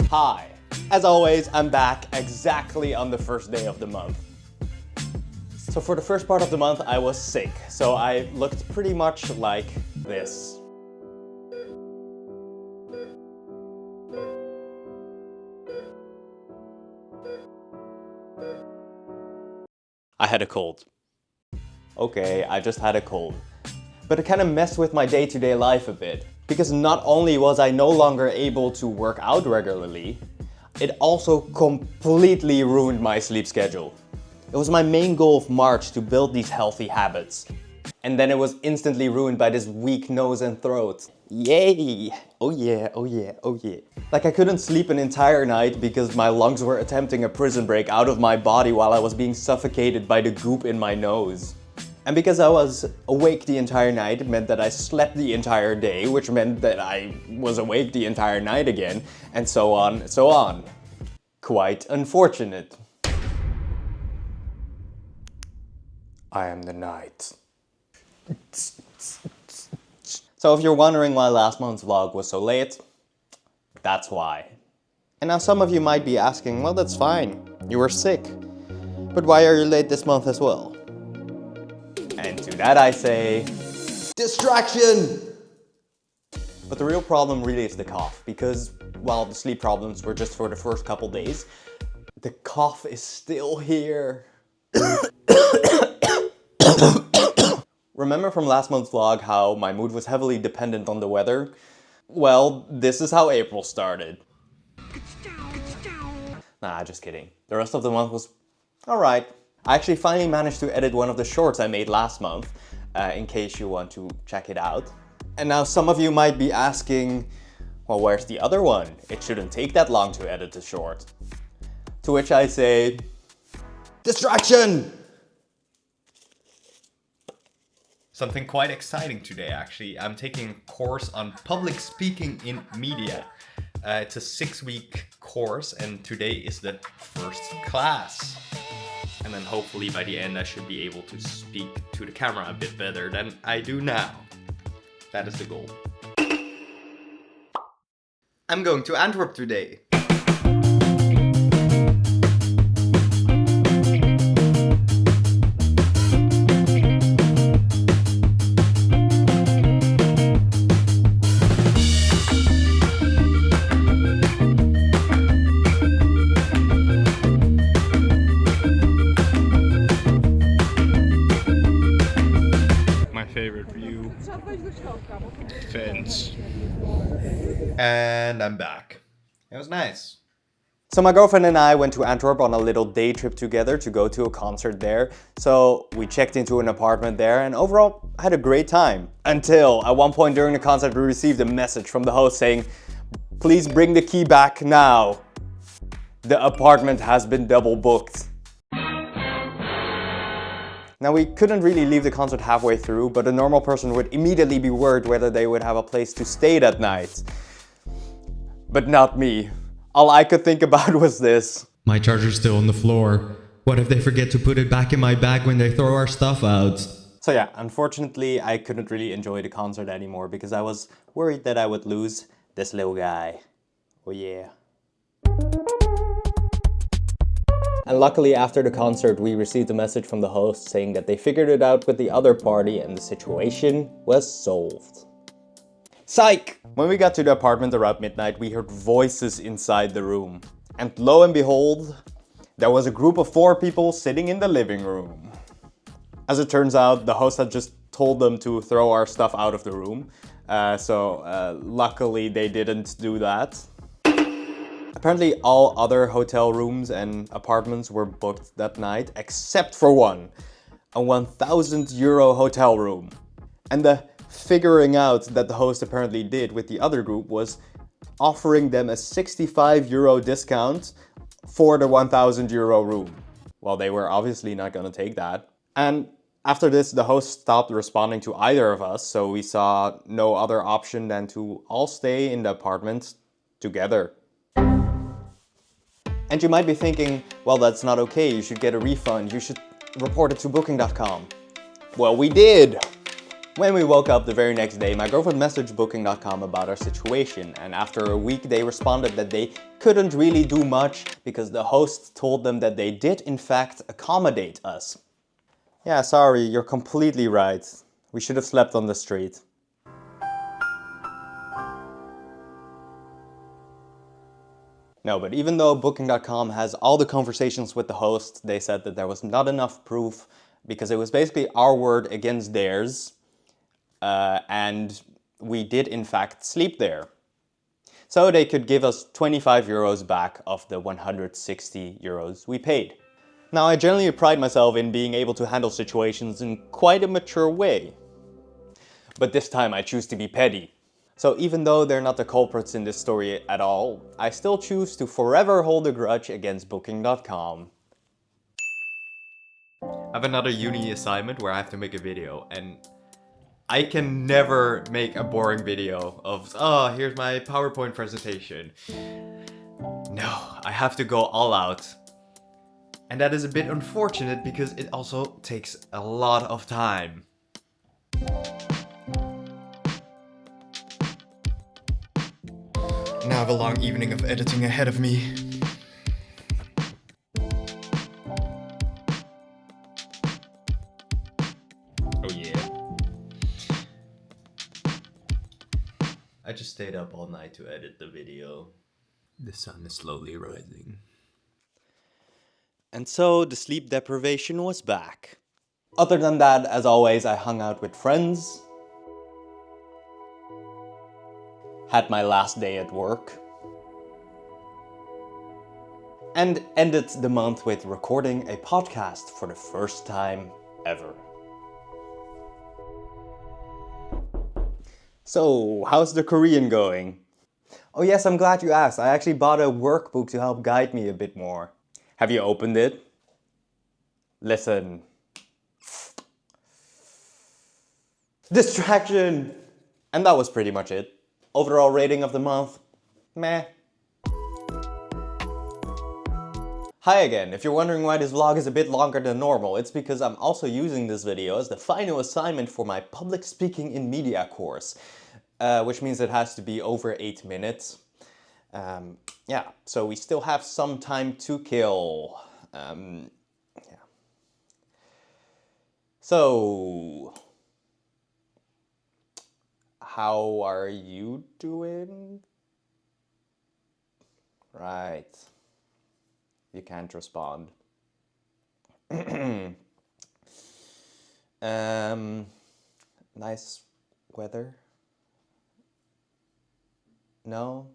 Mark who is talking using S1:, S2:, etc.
S1: Hi! As always, I'm back exactly on the first day of the month. So for the first part of the month I was sick, so I looked pretty much like this. I had a cold. Okay, I just had a cold. But it kind of messed with my day-to-day life a bit. Because not only was I no longer able to work out regularly, it also completely ruined my sleep schedule. It was my main goal of March to build these healthy habits. And then it was instantly ruined by this weak nose and throat. Yay! Oh yeah, oh yeah, oh yeah. Like I couldn't sleep an entire night because my lungs were attempting a prison break out of my body while I was being suffocated by the goop in my nose. And because I was awake the entire night, it meant that I slept the entire day, which meant that I was awake the entire night again, and so on and so on. Quite unfortunate. I am the night. So if you're wondering why last month's vlog was so late, that's why. And now some of you might be asking, well, that's fine, you were sick. But why are you late this month as well? And to that I say, distraction! But the real problem really is the cough, because while the sleep problems were just for the first couple days, the cough is still here. Remember from last month's vlog how my mood was heavily dependent on the weather? Well, this is how April started. Nah, just kidding. The rest of the month was alright. I actually finally managed to edit one of the shorts I made last month, in case you want to check it out. And now some of you might be asking, well, where's the other one? It shouldn't take that long to edit a short. To which I say, distraction!
S2: Something quite exciting today, actually. I'm taking a course on public speaking in media. It's a 6-week course and today is the first class. And then hopefully by the end I should be able to speak to the camera a bit better than I do now. That is the goal. I'm going to Antwerp today.
S3: Favorite view, fence.
S2: And I'm back. It was nice.
S1: So my girlfriend and I went to Antwerp on a little day trip together to go to a concert there. So we checked into an apartment there and overall I had a great time. Until at one point during the concert we received a message from the host saying, please bring the key back now. The apartment has been double booked. Now we couldn't really leave the concert halfway through, but a normal person would immediately be worried whether they would have a place to stay that night. But not me. All I could think about was this.
S4: My charger's still on the floor. What if they forget to put it back in my bag when they throw our stuff out?
S1: So yeah, unfortunately I couldn't really enjoy the concert anymore because I was worried that I would lose this little guy. Oh yeah. And luckily after the concert we received a message from the host saying that they figured it out with the other party and the situation was solved. Psych! When we got to the apartment around midnight we heard voices inside the room. And lo and behold, there was a group of 4 people sitting in the living room. As it turns out, the host had just told them to throw our stuff out of the room. So luckily they didn't do that. Apparently all other hotel rooms and apartments were booked that night, except for one, a 1,000 euro hotel room. And the figuring out that the host apparently did with the other group was offering them a 65 euro discount for the 1,000 euro room. Well, they were obviously not gonna take that. And after this, the host stopped responding to either of us, so we saw no other option than to all stay in the apartment together. And you might be thinking, well, that's not okay, you should get a refund, you should report it to booking.com. Well, we did. When we woke up the very next day, my girlfriend messaged Booking.com about our situation, and after a week they responded that they couldn't really do much because the host told them that they did in fact accommodate us. Yeah, sorry, you're completely right. We should have slept on the street. No, but even though Booking.com has all the conversations with the host, they said that there was not enough proof because it was basically our word against theirs. And we did in fact sleep there. So they could give us 25 euros back of the 160 euros we paid. Now, I generally pride myself in being able to handle situations in quite a mature way. But this time I choose to be petty. So even though they're not the culprits in this story at all, I still choose to forever hold a grudge against Booking.com.
S2: I have another uni assignment where I have to make a video, and I can never make a boring video of, oh, here's my PowerPoint presentation. No, I have to go all out. And that is a bit unfortunate because it also takes a lot of time. Now I have a long evening of editing ahead of me. Oh yeah. I just stayed up all night to edit the video. The sun is slowly rising.
S1: And so the sleep deprivation was back. Other than that, as always, I hung out with friends, had my last day at work, and ended the month with recording a podcast for the first time ever. So, how's the Korean going? Oh yes, I'm glad you asked. I actually bought a workbook to help guide me a bit more. Have you opened it? Listen. Distraction! And that was pretty much it. Overall rating of the month? Meh. Hi again. If you're wondering why this vlog is a bit longer than normal, it's because I'm also using this video as the final assignment for my public speaking in media course, which means it has to be over 8 minutes. Yeah, so we still have some time to kill. Yeah. So, how are you doing? Right. You can't respond. Nice weather? No?